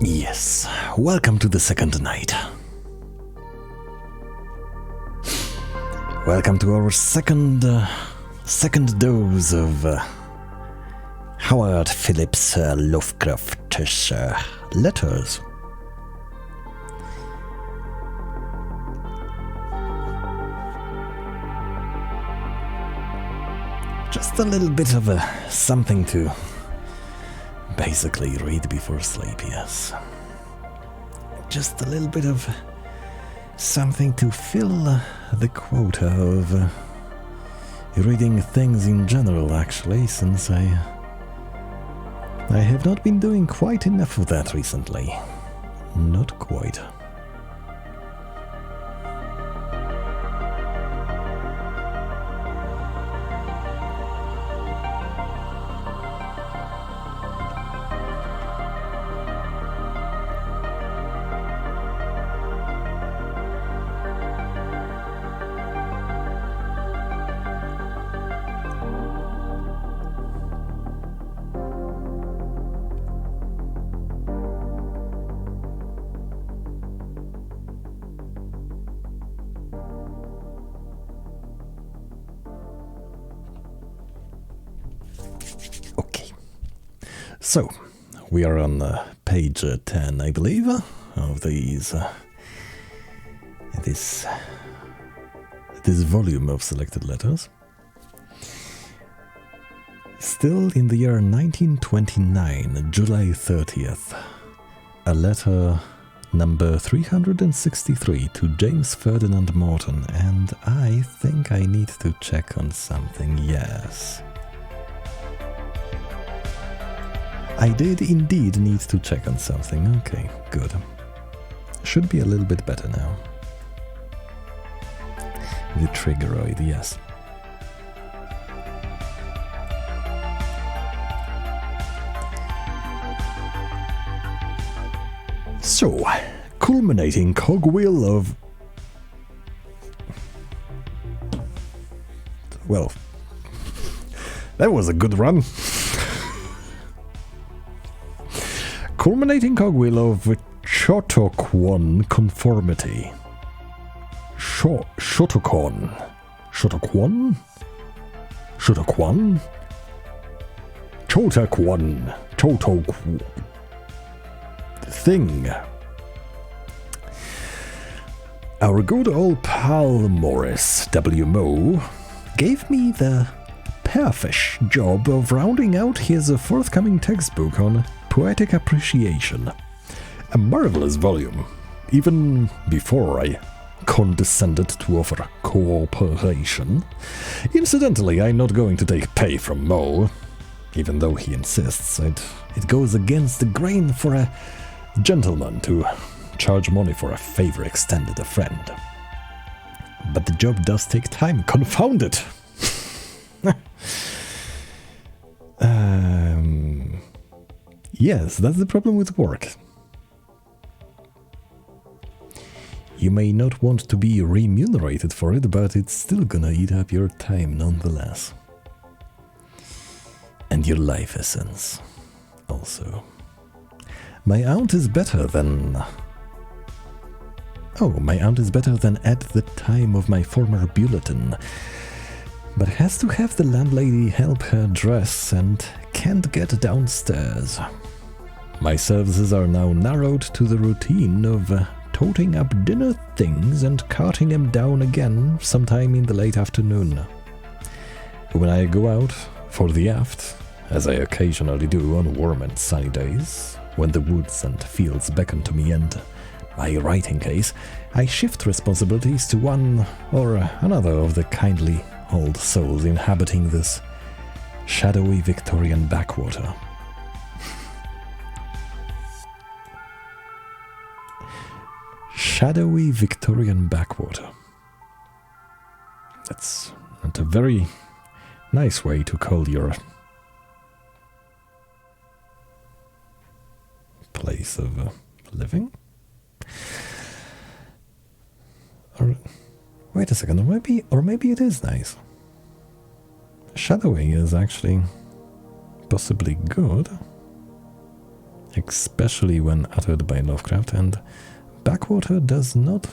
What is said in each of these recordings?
Yes, welcome to the second night. Welcome to our second dose of Howard Phillips Lovecraft's letters. Just a little bit of something to basically read before sleep, yes. Just a little bit of something to fill the quota of reading things in general, actually, since I have not been doing quite enough of that recently. Not quite. So, we are on page 10, I believe, of this volume of selected letters. Still in the year 1929, July 30th, a letter number 363 to James Ferdinand Morton, and I think I need to check on something, yes. I did indeed need to check on something. Okay, good. Should be a little bit better now. The triggeroid, yes. So, culminating cogwheel of... Well, that was a good run. Culminating cogwheel of Chautauquan conformity. Chautauquan? Chautauquan? Chautauquan? Chautauquan. Chautauquan. Thing. Our good old pal Morris W. Moe gave me the perfect job of rounding out his forthcoming textbook on Poetic Appreciation. A marvelous volume, even before I condescended to offer cooperation. Incidentally, I'm not going to take pay from Moe, even though he insists. It goes against the grain for a gentleman to charge money for a favor extended a friend. But the job does take time, confound it! Yes, that's the problem with work. You may not want to be remunerated for it, but it's still gonna eat up your time nonetheless. And your life essence, also. My aunt is better than... Oh, my aunt is better than at the time of my former bulletin, but has to have the landlady help her dress and can't get downstairs. My services are now narrowed to the routine of toting up dinner things and carting them down again sometime in the late afternoon. When I go out for the aft, as I occasionally do on warm and sunny days, when the woods and fields beckon to me and my writing case, I shift responsibilities to one or another of the kindly old souls inhabiting this shadowy Victorian backwater. Shadowy Victorian backwater. That's a very nice way to call your place of living. Or wait a second, or maybe it is nice. Shadowy is actually possibly good. especially when uttered by Lovecraft, and backwater does not.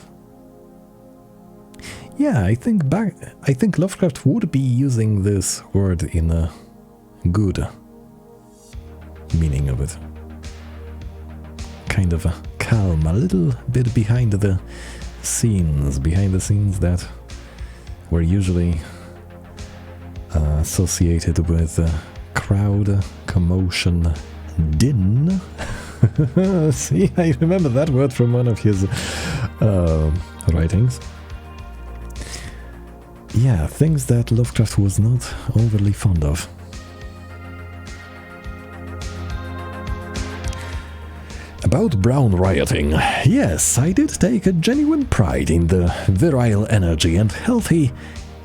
Yeah, I think Lovecraft would be using this word in a good meaning of it. Kind of a calm, a little bit behind the scenes that were usually associated with crowd, commotion, din. See, I remember that word from one of his writings. Yeah, things that Lovecraft was not overly fond of. About brown rioting, yes, I did take a genuine pride in the virile energy and healthy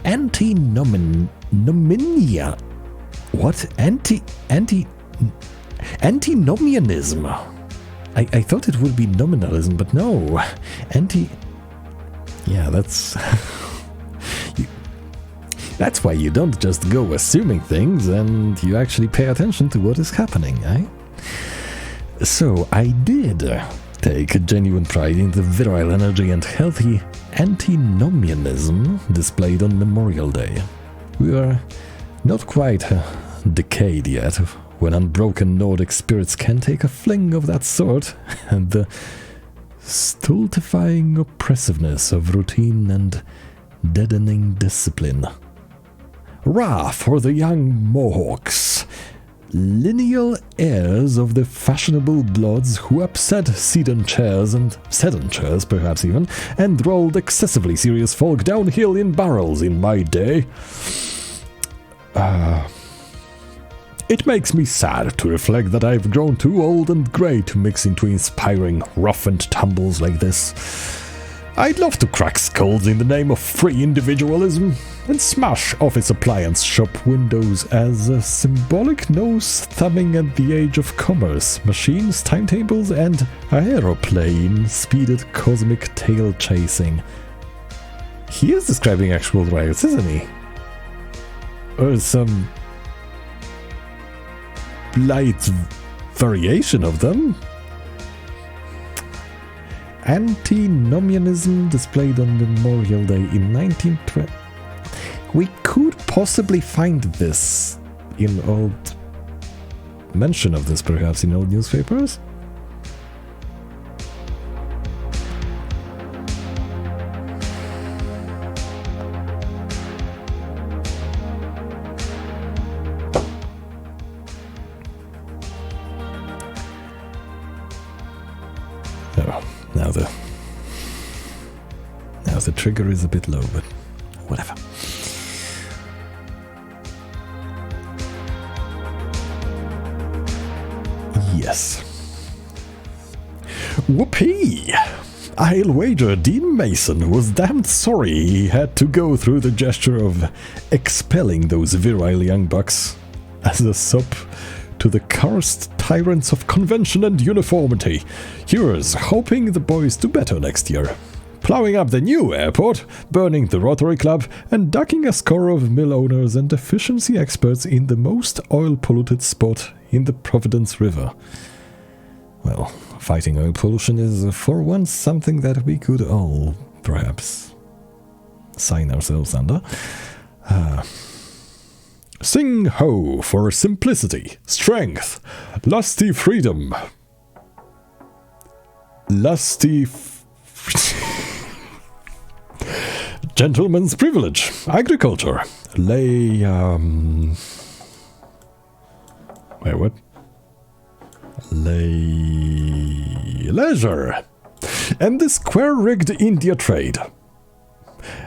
antinomianism. What? Antinomianism. I thought it would be nominalism, but no. Yeah, that's... That's why you don't just go assuming things and you actually pay attention to what is happening, eh? So, I did take a genuine pride in the virile energy and healthy antinomianism displayed on Memorial Day. We are not quite a decade yet when unbroken Nordic spirits can take a fling of that sort, and the stultifying oppressiveness of routine and deadening discipline. Rah for the young Mohawks, lineal heirs of the fashionable bloods who upset sedan chairs perhaps even, and rolled excessively serious folk downhill in barrels in my day. It makes me sad to reflect that I've grown too old and grey to mix into inspiring rough and tumbles like this. I'd love to crack skulls in the name of free individualism and smash office appliance shop windows as a symbolic nose-thumbing at the age of commerce, machines, timetables, and aeroplane-speeded cosmic tail-chasing. He is describing actual riots, isn't he? Or some light variation of them. Antinomianism displayed on Memorial Day in 1920. We could possibly find this in old mention of this, perhaps in old newspapers. Oh, now the trigger is a bit low, but whatever. Yes. Whoopee! I'll wager Dean Mason was damned sorry he had to go through the gesture of expelling those virile young bucks as a sop to the cursed tyrants of convention and uniformity. Here's hoping the boys do better next year. Plowing up the new airport, burning the Rotary Club, and ducking a score of mill owners and efficiency experts in the most oil-polluted spot in the Providence River. Well, fighting oil pollution is for once something that we could all, perhaps, sign ourselves under. Sing ho for simplicity, strength, lusty freedom. Gentleman's privilege, agriculture, leisure, and the square-rigged India trade.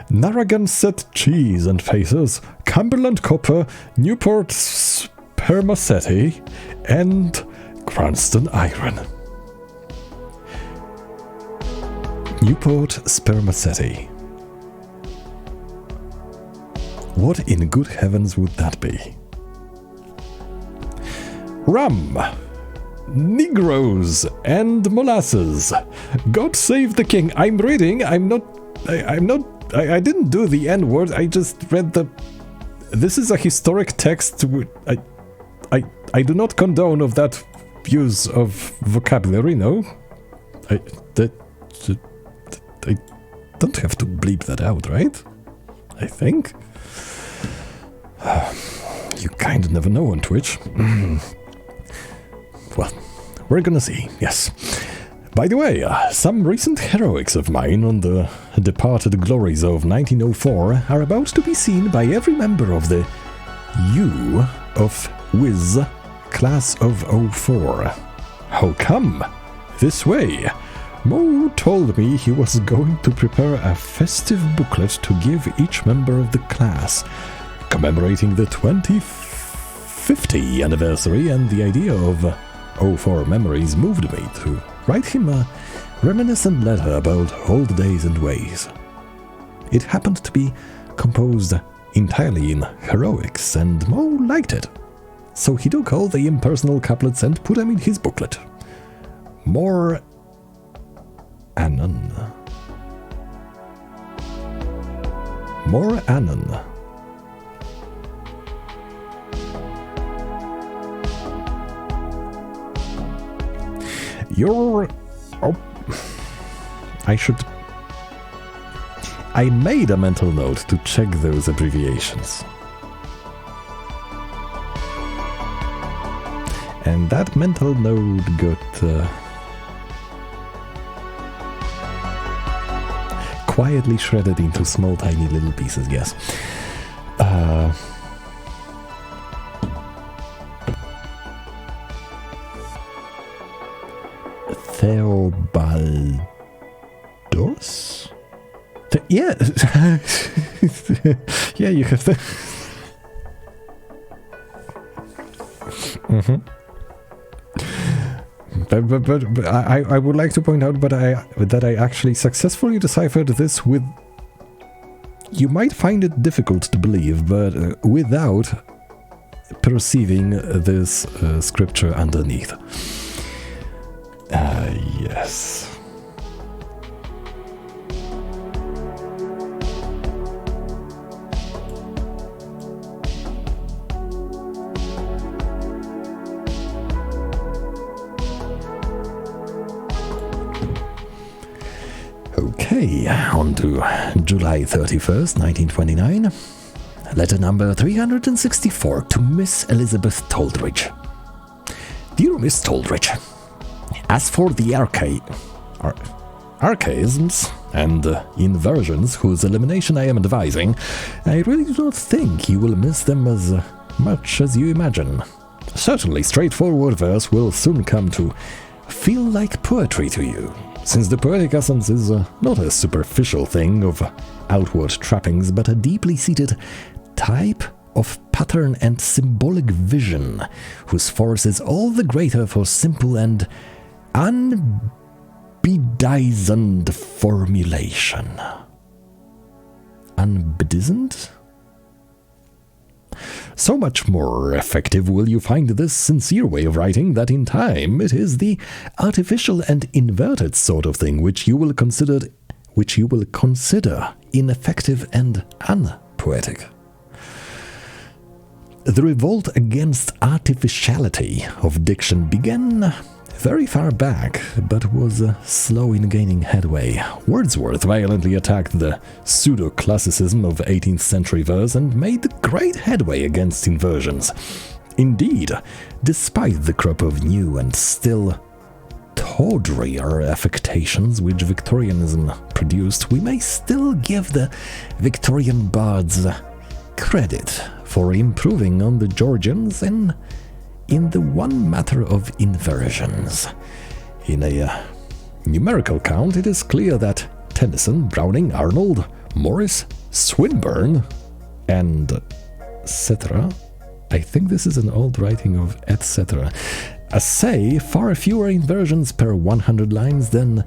Narragansett cheese and faces, Cumberland copper, Newport spermaceti, and Cranston iron. Newport spermaceti. What in good heavens would that be? Rum, Negroes, and molasses. God save the king. I'm reading. I didn't do the N-word. I just read the... This is a historic text. I do not condone of that use of vocabulary, no? I don't have to bleep that out, right? I think. You kinda never know on Twitch. Well, we're gonna see, yes. By the way, some recent heroics of mine on the departed glories of 1904 are about to be seen by every member of the U of Wiz class of '04. How come? This way. Mo told me he was going to prepare a festive booklet to give each member of the class, commemorating the 2050 anniversary, and the idea of '04 memories moved me to write him a reminiscent letter about old days and ways. It happened to be composed entirely in heroics, and Mo liked it. So he took all the impersonal couplets and put them in his booklet. More Anon. More Anon. You're... Oh... I made a mental note to check those abbreviations. And that mental note got... quietly shredded into small, tiny little pieces, yes. Theobaldos? Yeah. Yeah, you have the... But I would like to point out that I actually successfully deciphered this with... You might find it difficult to believe, but without perceiving this scripture underneath. Yes. Okay, on to July 31st, 1929. Letter number 364 to Miss Elizabeth Toldridge. Dear Miss Toldridge, as for the archaisms and inversions whose elimination I am advising, I really do not think you will miss them as much as you imagine. Certainly straightforward verse will soon come to feel like poetry to you, since the poetic essence is not a superficial thing of outward trappings, but a deeply seated type of pattern and symbolic vision, whose force is all the greater for simple and unbedizened formulation. Unbedizened? So much more effective will you find this sincere way of writing that in time it is the artificial and inverted sort of thing which you will consider ineffective and unpoetic. The revolt against artificiality of diction began very far back, but was slow in gaining headway. Wordsworth violently attacked the pseudo-classicism of 18th century verse and made great headway against inversions. Indeed, despite the crop of new and still tawdrier affectations which Victorianism produced, we may still give the Victorian bards credit for improving on the Georgians in the one matter of inversions. In a numerical count, it is clear that Tennyson, Browning, Arnold, Morris, Swinburne, and etc. I think this is an old writing of etc. Say far fewer inversions per 100 lines than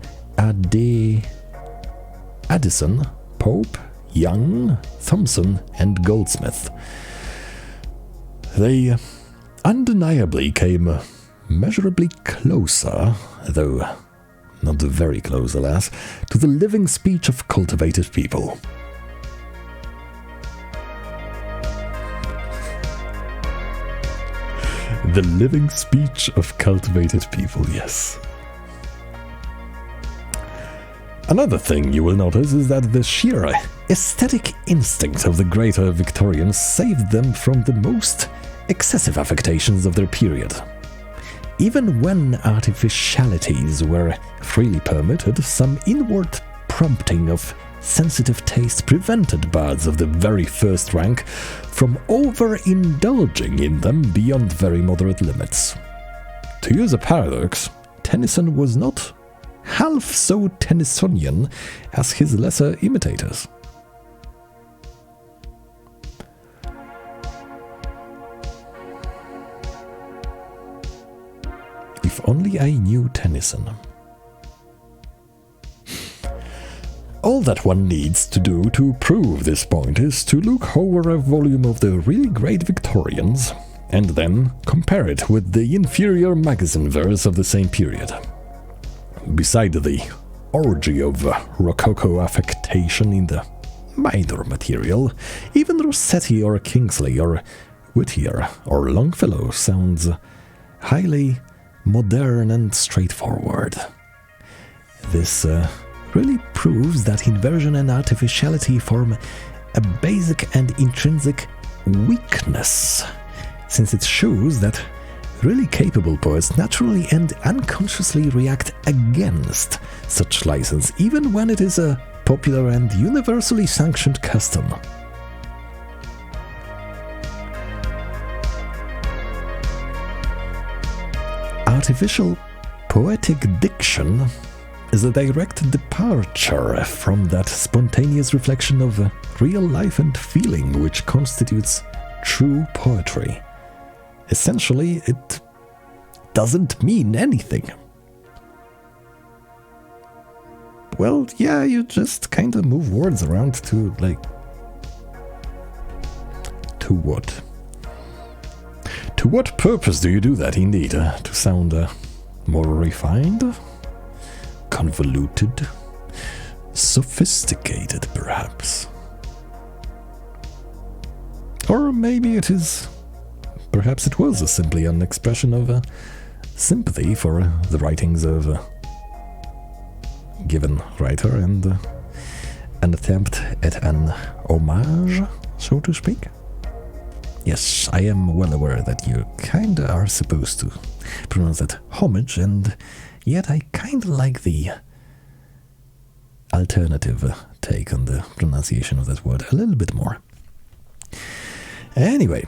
Addison, Pope, Young, Thompson, and Goldsmith. They undeniably came measurably closer, though not very close, alas, to the living speech of cultivated people. The living speech of cultivated people, yes. Another thing you will notice is that the sheer aesthetic instinct of the greater Victorians saved them from the most excessive affectations of their period. Even when artificialities were freely permitted, some inward prompting of sensitive taste prevented bards of the very first rank from overindulging in them beyond very moderate limits. To use a paradox, Tennyson was not half so Tennysonian as his lesser imitators. If only I knew Tennyson. All that one needs to do to prove this point is to look over a volume of the really great Victorians and then compare it with the inferior magazine verse of the same period. Beside the orgy of Rococo affectation in the minor material, even Rossetti or Kingsley or Whittier or Longfellow sounds highly modern and straightforward. This really proves that inversion and artificiality form a basic and intrinsic weakness, since it shows that really capable poets naturally and unconsciously react against such license, even when it is a popular and universally sanctioned custom. Artificial poetic diction is a direct departure from that spontaneous reflection of real life and feeling which constitutes true poetry. Essentially, it doesn't mean anything. Well, yeah, you just kind of move words around to, like... To what? To what purpose do you do that, indeed? To sound more refined? Convoluted? Sophisticated, perhaps? Or maybe it is... Perhaps it was simply an expression of sympathy for the writings of a given writer and an attempt at an homage, so to speak. Yes, I am well aware that you kinda are supposed to pronounce that homage, and yet I kinda like the alternative take on the pronunciation of that word a little bit more. Anyway,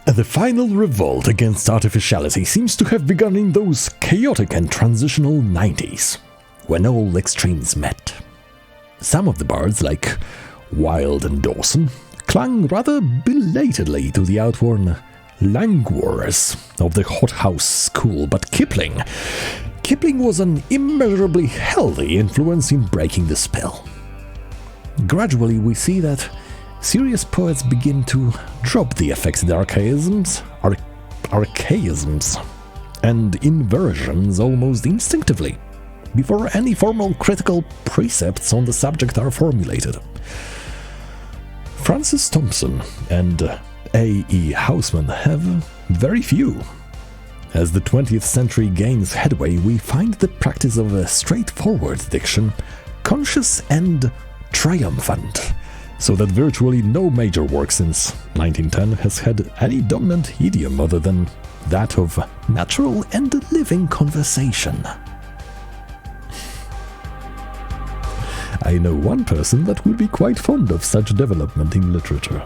the final revolt against artificiality seems to have begun in those chaotic and transitional 90s, when all extremes met. Some of the bards, like Wilde and Dawson, clung rather belatedly to the outworn languors of the hothouse school, but Kipling was an immeasurably healthy influence in breaking the spell. Gradually we see that serious poets begin to drop the affected archaisms and inversions almost instinctively, before any formal critical precepts on the subject are formulated. Francis Thompson and A.E. Housman have very few. As the 20th century gains headway, we find the practice of a straightforward diction conscious and triumphant, so that virtually no major work since 1910 has had any dominant idiom other than that of natural and living conversation. I know one person that would be quite fond of such development in literature.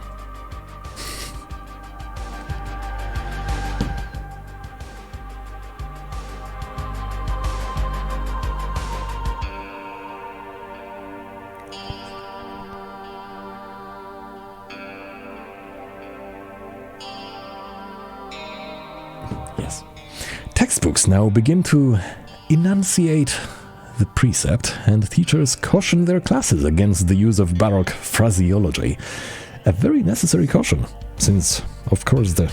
Yes. Textbooks now begin to enunciate the precept, and teachers caution their classes against the use of Baroque phraseology. A very necessary caution, since, of course, the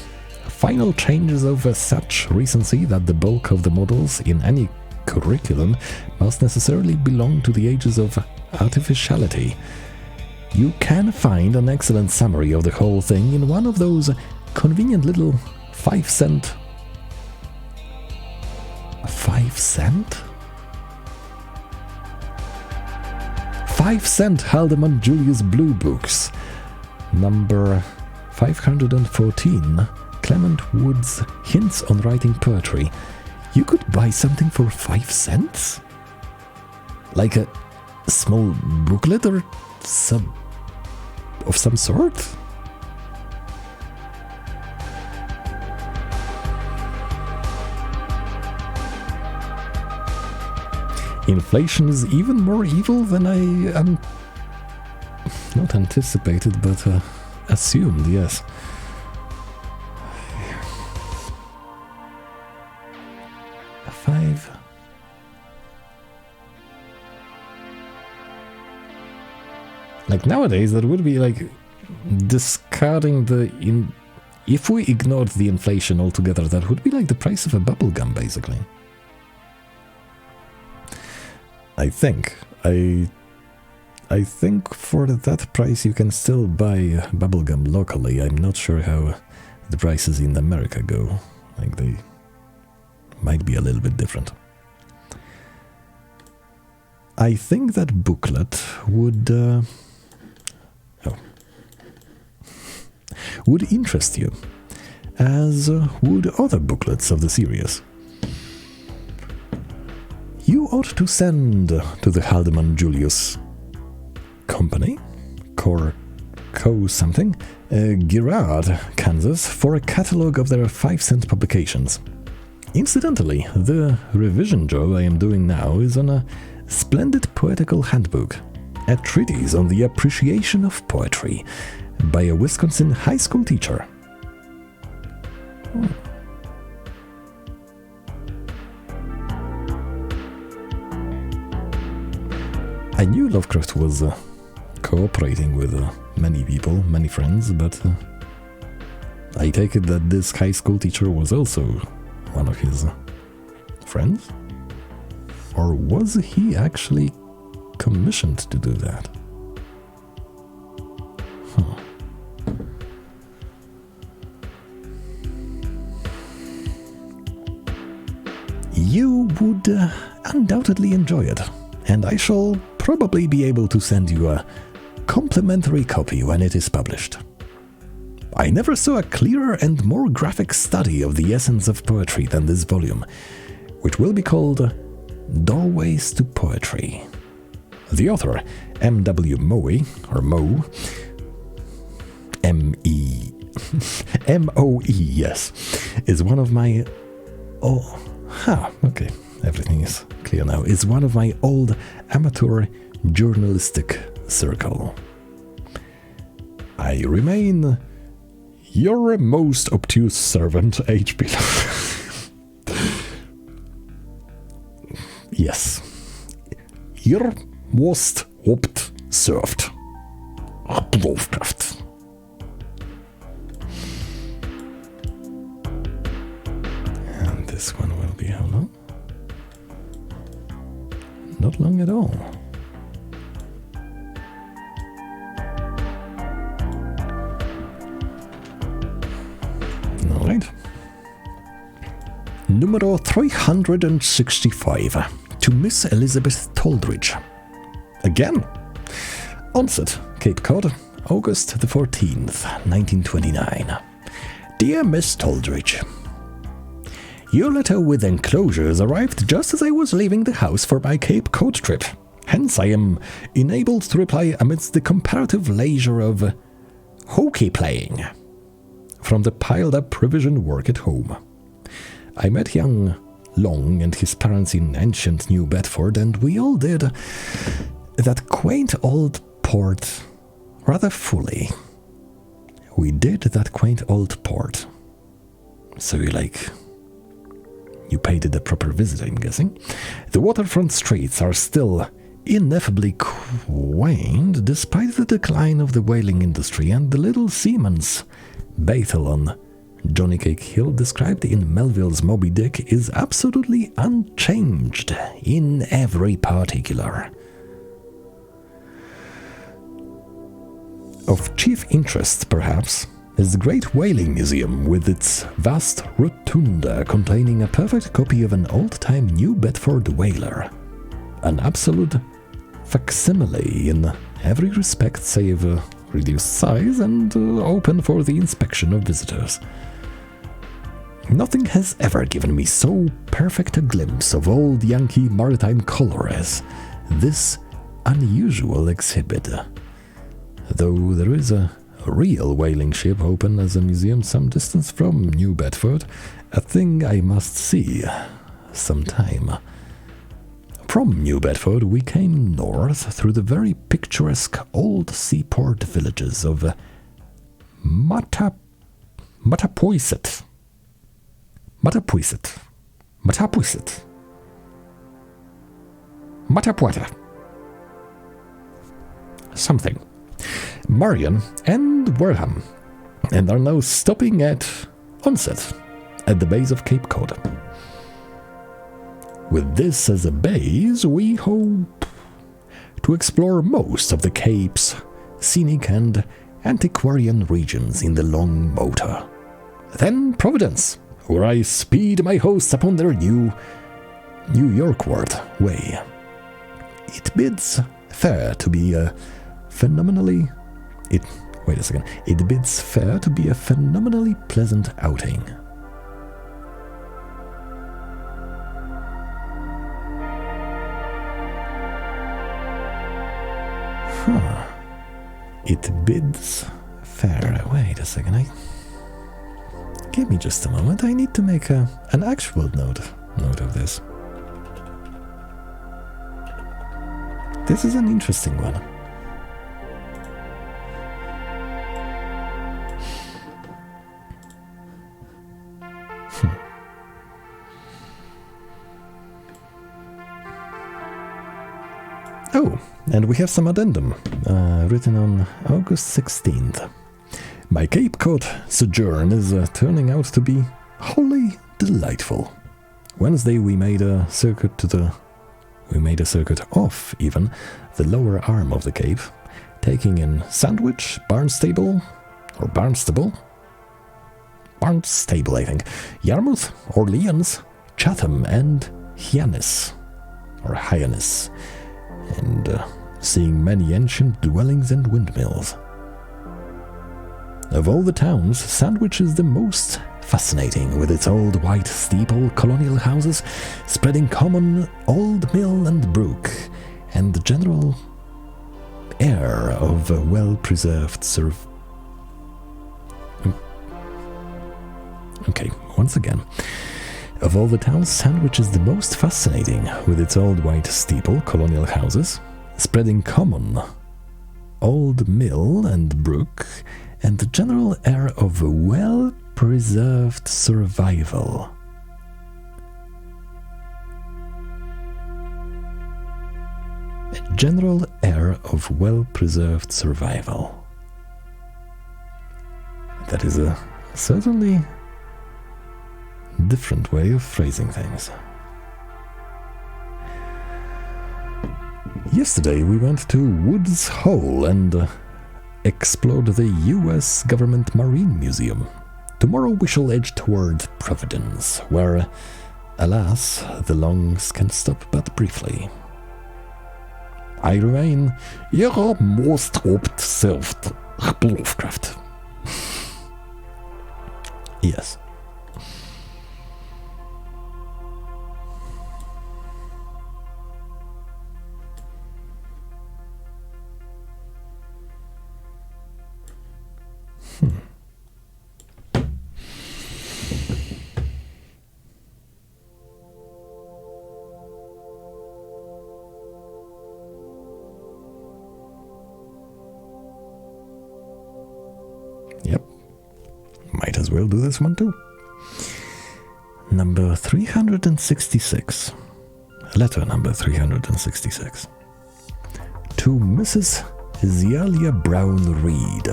final changes of such recency that the bulk of the models in any curriculum must necessarily belong to the ages of artificiality. You can find an excellent summary of the whole thing in one of those convenient little 5 cent. 5 cent? 5 cent Haldimand Julius Blue Books. Number 514. Clement Wood's Hints on Writing Poetry. You could buy something for 5 cents? Like a small booklet or of some sort? Inflation is even more evil than I not anticipated, but assumed, yes. A 5. Like nowadays, that would be like discarding if we ignored the inflation altogether, that would be like the price of a bubble gum, basically. I think for that price you can still buy bubblegum locally. I'm not sure how the prices in America go. Like they might be a little bit different. I think that booklet would interest you, as would other booklets of the series. You ought to send to the Haldimand Julius Company, Co something, Girard, Kansas, for a catalogue of their 5-cent publications. Incidentally, the revision job I am doing now is on a splendid poetical handbook, a treatise on the appreciation of poetry, by a Wisconsin high school teacher. I knew Lovecraft was cooperating with many people, many friends, but I take it that this high school teacher was also one of his friends? Or was he actually commissioned to do that? You would undoubtedly enjoy it, and I shall probably be able to send you a complimentary copy when it is published. I never saw a clearer and more graphic study of the essence of poetry than this volume, which will be called Doorways to Poetry. The author, M.W. Moe, or Moe, M-E, M-O-E, yes, is one of my... okay, everything is clear now. Is one of my old amateur journalistic circle. I remain your most obtuse servant, H.P. Yes. Your most served. Lovecraft. And this one will be how long? Not long at all. Alright. Numero 365. To Miss Elizabeth Toldridge. Again. Onset, Cape Cod, August the 14th, 1929. Dear Miss Toldridge, your letter with enclosures arrived just as I was leaving the house for my Cape Cod trip. Hence I am enabled to reply amidst the comparative leisure of hokey playing from the piled-up revision work at home. I met young Long and his parents in ancient New Bedford, and we all did that quaint old port rather fully. We did that quaint old port. So you paid it a proper visit, I'm guessing. The waterfront streets are still ineffably quaint, despite the decline of the whaling industry, and the little seaman's Bethel on Johnny Cake Hill, described in Melville's Moby Dick, is absolutely unchanged in every particular. Of chief interest, perhaps, is the Great Whaling Museum with its vast rotunda containing a perfect copy of an old-time New Bedford whaler. An absolute facsimile in every respect save reduced size and open for the inspection of visitors. Nothing has ever given me so perfect a glimpse of old Yankee maritime color as this unusual exhibit. Though there is a real whaling ship open as a museum some distance from New Bedford, a thing I must see sometime. From New Bedford we came north through the very picturesque old seaport villages of Mattapoisett, Mattapuata, something, Marion and Wareham, and are now stopping at Onset, at the base of Cape Cod. With this as a base, we hope to explore most of the Cape's scenic and antiquarian regions in the long motor. Then Providence, where I speed my hosts upon their New Yorkward way. It bids fair to be a phenomenally pleasant outing. It bids fair. Wait a second. Give me just a moment. I need to make an actual note of this. This is an interesting one. Oh, and we have some addendum, written on August 16th. My Cape Cod sojourn is turning out to be wholly delightful. Wednesday we made a circuit off even the lower arm of the Cape, taking in Sandwich, Barnstable, I think, Yarmouth, Orleans, Chatham, and Hyannis, and seeing many ancient dwellings and windmills. Of all the towns, Sandwich is the most fascinating, with its old white steeple colonial houses spreading common old mill and brook, and the general air of a well-preserved Of all the towns, Sandwich is the most fascinating, with its old white steeple colonial houses spreading common old mill and brook, and the general air of a well-preserved survival. A general air of well-preserved survival. That is a certainly different way of phrasing things. Yesterday we went to Woods Hole and explored the US Government Marine Museum. Tomorrow we shall edge toward Providence, where, alas, the longs can stop but briefly. I remain your most observed Lovecraft. Yes. Yep. Might as well do this one too. Number 366. Letter number 366. To Mrs. Zealia Brown Reed,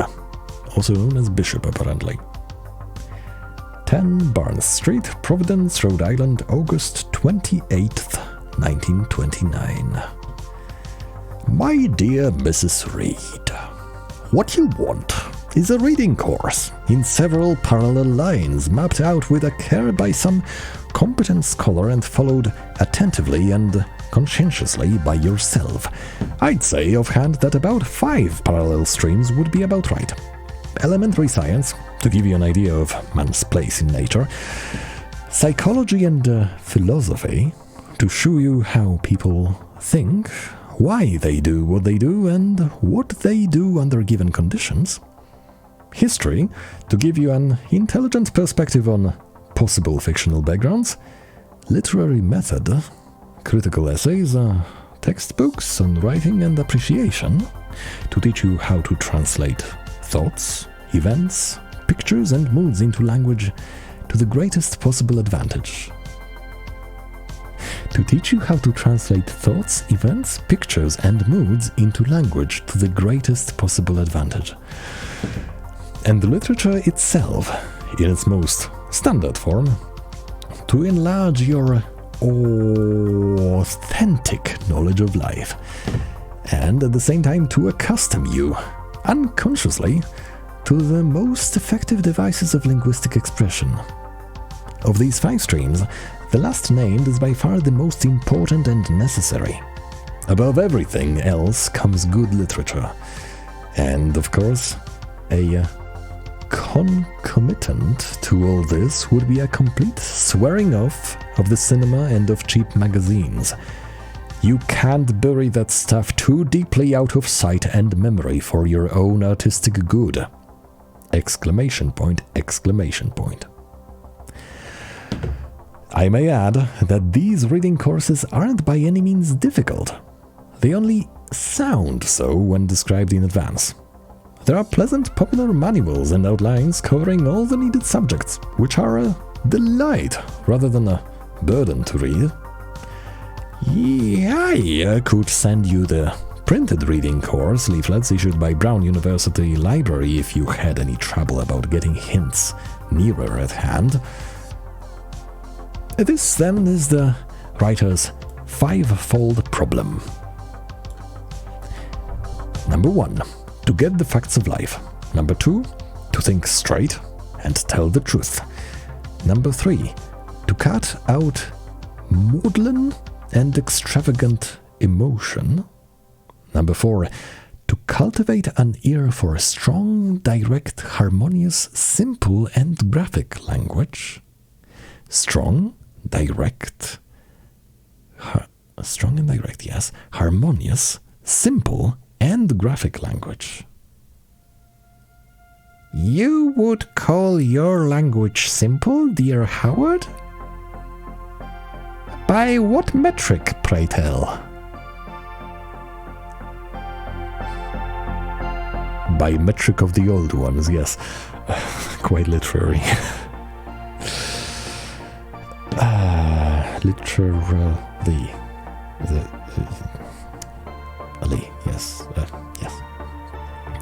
also known as Bishop apparently. 10 Barnes Street, Providence, Rhode Island, August 28th, 1929. My dear Mrs. Reed, what you want is a reading course in several parallel lines mapped out with a care by some competent scholar and followed attentively and conscientiously by yourself. I'd say offhand that about 5 parallel streams would be about right. Elementary science, to give you an idea of man's place in nature. Psychology and philosophy, to show you how people think, why they do what they do, and what they do under given conditions. History, to give you an intelligent perspective on possible fictional backgrounds. Literary method, critical essays, textbooks on writing and appreciation, to teach you how to translate thoughts, events, pictures and moods into language to the greatest possible advantage. To teach you how to translate thoughts, events, pictures and moods into language to the greatest possible advantage. And the literature itself, in its most standard form, to enlarge your authentic knowledge of life, and at the same time to accustom you, unconsciously, to the most effective devices of linguistic expression. Of these 5 streams, the last named is by far the most important and necessary. Above everything else comes good literature. And, of course, a concomitant to all this would be a complete swearing off of the cinema and of cheap magazines. You can't bury that stuff too deeply out of sight and memory for your own artistic good! Exclamation point, exclamation point. I may add that these reading courses aren't by any means difficult. They only sound so when described in advance. There are pleasant popular manuals and outlines covering all the needed subjects, which are a delight rather than a burden to read. Yeah, I could send you the printed reading course leaflets issued by Brown University Library if you had any trouble about getting hints nearer at hand. This then is the writer's 5-fold problem. Number 1. To get the facts of life. Number 2. To think straight and tell the truth. Number 3. To cut out maudlin and extravagant emotion. Number 4. To cultivate an ear for strong, direct, harmonious, simple and graphic language. Strong, direct, yes. Harmonious, simple and graphic language. You would call your language simple, dear Howard? By what metric, pray tell? By metric of the old ones, yes. Quite literary. Yes.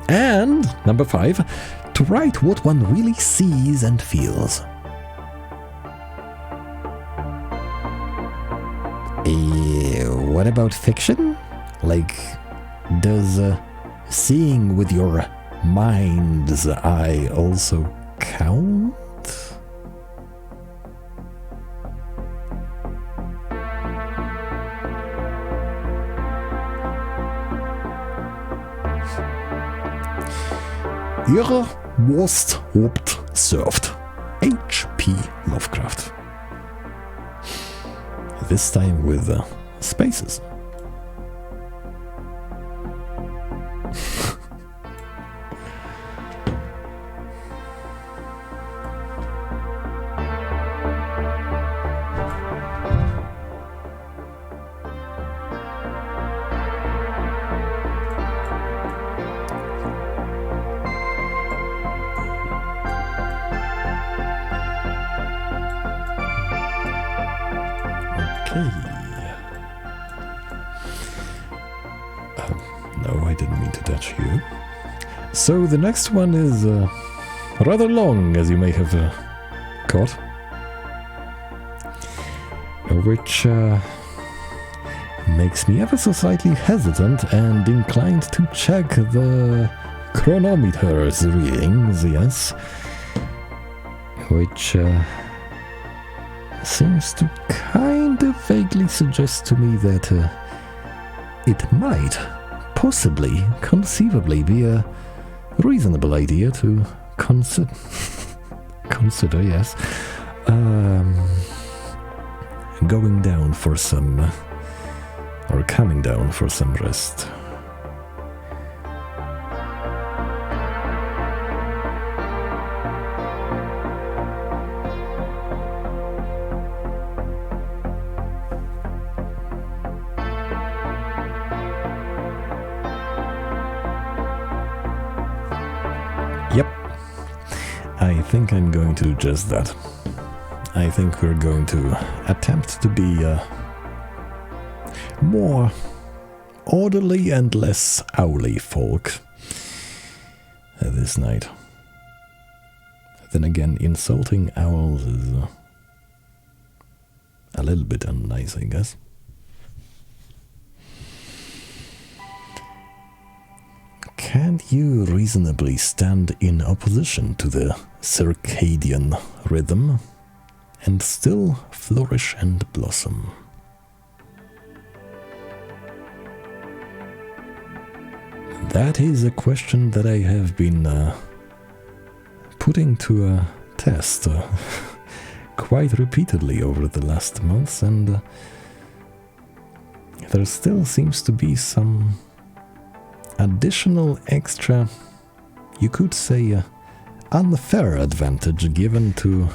And number 5, to write what one really sees and feels. What about fiction? Like, does seeing with your mind's eye also count? Ihre Wurst obt served. H.P. Lovecraft. This time with spaces. No, I didn't mean to touch you. So the next one is rather long, as you may have caught, which makes me ever so slightly hesitant and inclined to check the chronometers readings, yes, which seems to kind of vaguely suggest to me that it might, possibly, conceivably be a reasonable idea to consider, yes, going down for some, or coming down for some rest. Yep, I think I'm going to do just that. I think we're going to attempt to be more orderly and less owly folk this night. Then again, insulting owls is a little bit unnice, I guess. Can you reasonably stand in opposition to the circadian rhythm and still flourish and blossom? That is a question that I have been putting to a test quite repeatedly over the last months, and there still seems to be some additional extra, you could say, unfair advantage given to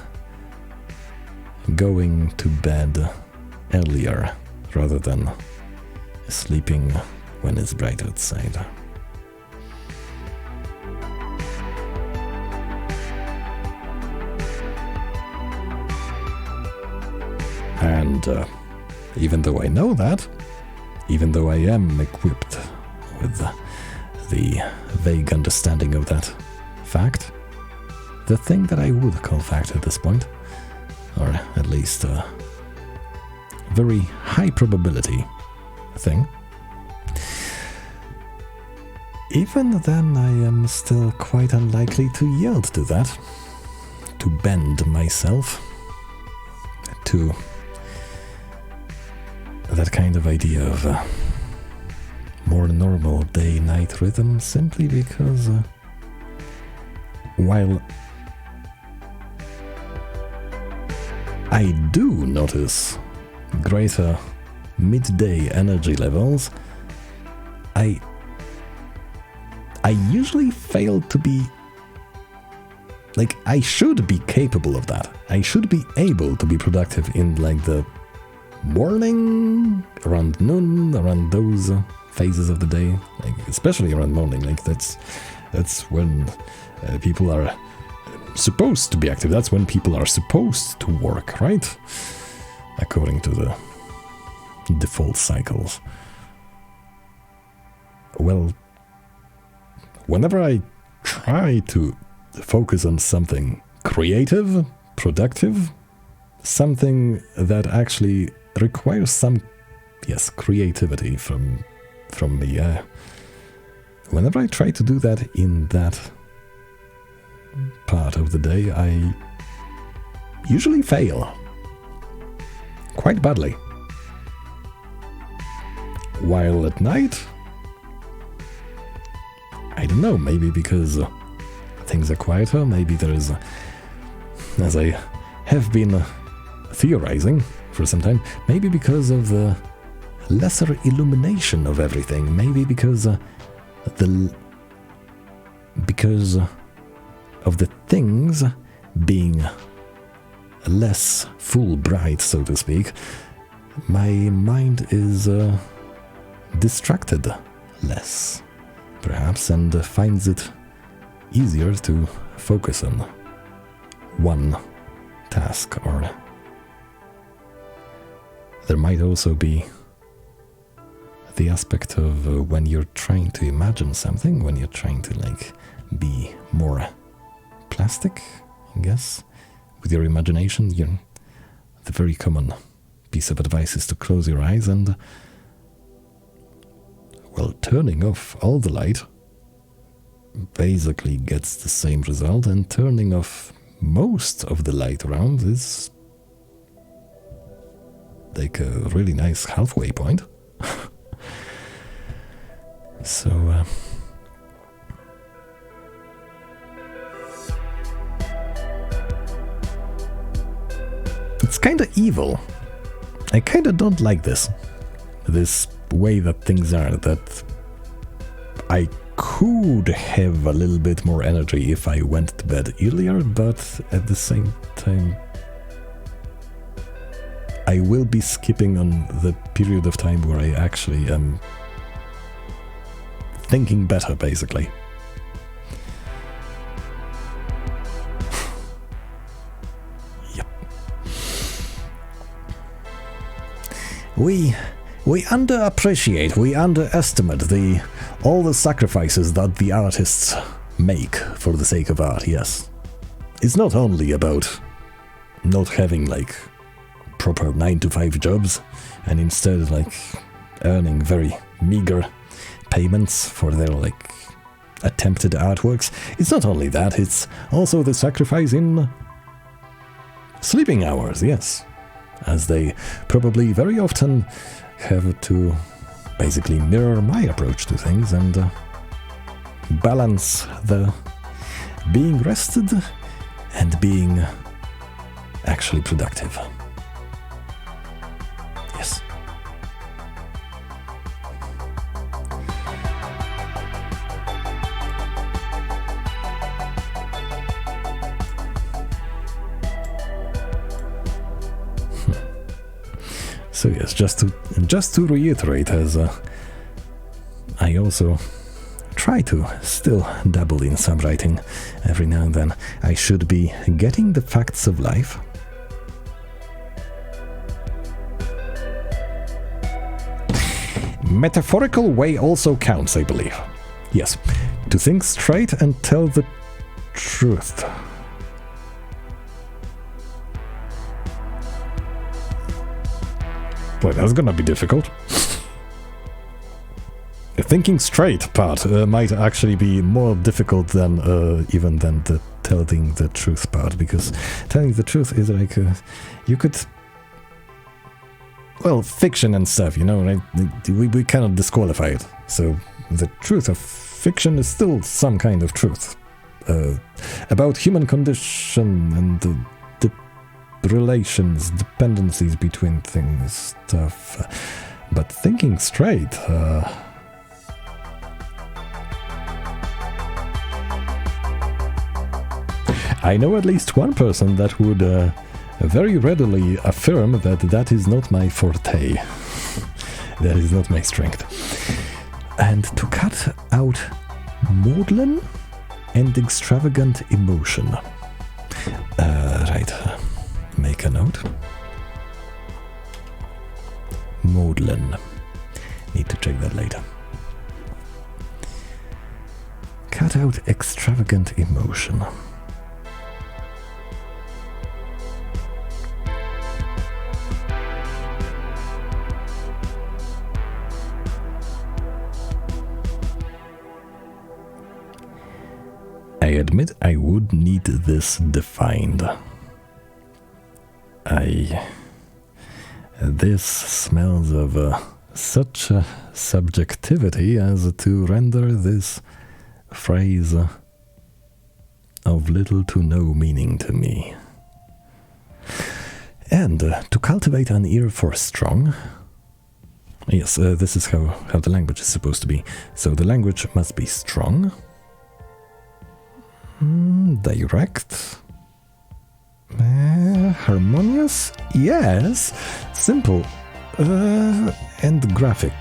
going to bed earlier rather than sleeping when it's bright outside. And even though I know that, even though I am equipped with the vague understanding of that fact, the thing that I would call fact at this point, or at least a very high probability thing, even then I am still quite unlikely to yield to that, to bend myself to that kind of idea of a more normal day-night rhythm, simply because while I do notice greater midday energy levels, I usually fail to be, like, I should be capable of that. I should be able to be productive in, like, the morning, around noon, around those phases of the day, like especially around morning. Like that's when people are supposed to be active. That's when people are supposed to work, right? According to the default cycles. Well, whenever I try to focus on something creative, productive, something that actually requires some, yes, creativity from me. Whenever I try to do that in that part of the day, I usually fail quite badly. While at night, I don't know, maybe because things are quieter, maybe there is, as I have been theorizing for some time, maybe because of the lesser illumination of everything, maybe because of the things being less full bright, so to speak, my mind is distracted less, perhaps, and finds it easier to focus on one task. Or there might also be the aspect of when you're trying to imagine something, when you're trying to, like, be more plastic, I guess, with your imagination. The very common piece of advice is to close your eyes and, well, turning off all the light basically gets the same result, and turning off most of the light around is like a really nice halfway point. So it's kind of evil. I kind of don't like this way that things are, that I could have a little bit more energy if I went to bed earlier, but at the same time I will be skipping on the period of time where I actually am thinking better, basically. Yep. We underappreciate, we underestimate all the sacrifices that the artists make for the sake of art, yes. It's not only about not having like proper 9-to-5 jobs and instead like earning very meager payments for their like attempted artworks. It's not only that, it's also the sacrifice in sleeping hours, yes, as they probably very often have to basically mirror my approach to things and balance the being rested and being actually productive. Yes. So yes, just to reiterate, as I also try to still dabble in some writing every now and then, I should be getting the facts of life. Metaphorical way also counts, I believe. Yes, to think straight and tell the truth. Boy, that's gonna be difficult. The thinking straight part might actually be more difficult than even than the telling the truth part, because telling the truth is like you could, well, fiction and stuff, you know, right? We cannot disqualify it. So the truth of fiction is still some kind of truth about human condition and the relations, dependencies between things, stuff. But thinking straight, I know at least one person that would very readily affirm that that is not my forte. That is not my strength. And to cut out maudlin and extravagant emotion. Right. Make a note. Maudlin. Need to check that later. Cut out extravagant emotion. I admit I would need this defined. This smells of such subjectivity as to render this phrase of little to no meaning to me. And to cultivate an ear for strong. Yes, this is how the language is supposed to be. So the language must be strong, direct, harmonious, yes, simple, and graphic.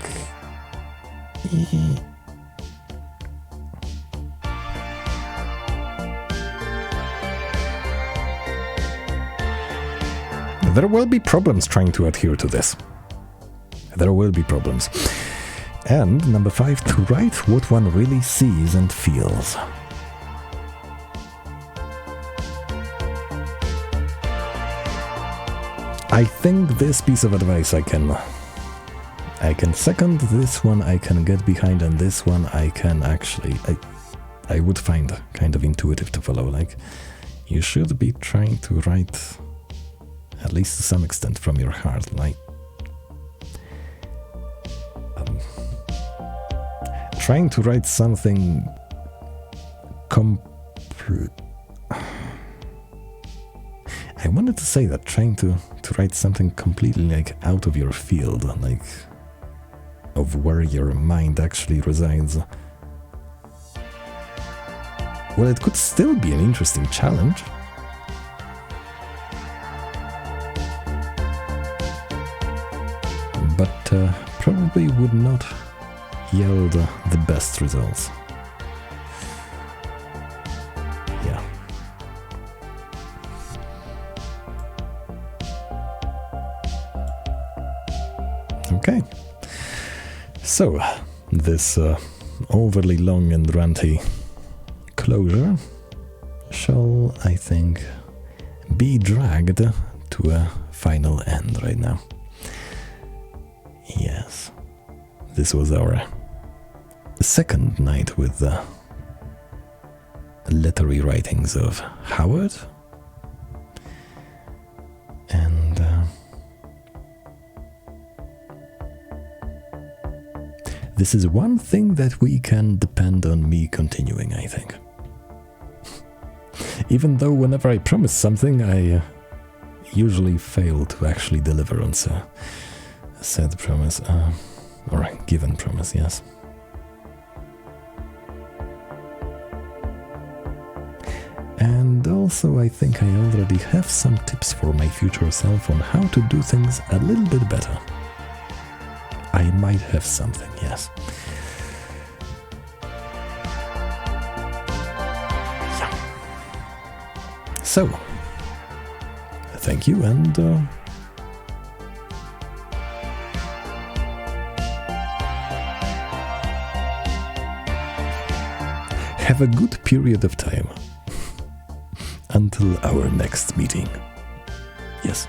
There will be problems trying to adhere to this. There will be problems. And number 5, to write what one really sees and feels. I think this piece of advice I can second, this one I can get behind, and this one I can actually, I would find kind of intuitive to follow. Like, you should be trying to write, at least to some extent, from your heart. Like, trying to write something I wanted to say that, trying to write something completely like out of your field, like of where your mind actually resides. Well, it could still be an interesting challenge. But probably would not yield the best results. Yeah. Okay. So, this overly long and ranty closure shall, I think, be dragged to a final end right now. Yes, this was our second night with the lettery writings of Howard, and this is one thing that we can depend on me continuing, I think. Even though whenever I promise something, I usually fail to actually deliver on said promise, or given promise, yes. And also I think I already have some tips for my future self on how to do things a little bit better. I might have something, yes. Yeah. So, thank you, and have a good period of time until our next meeting. Yes.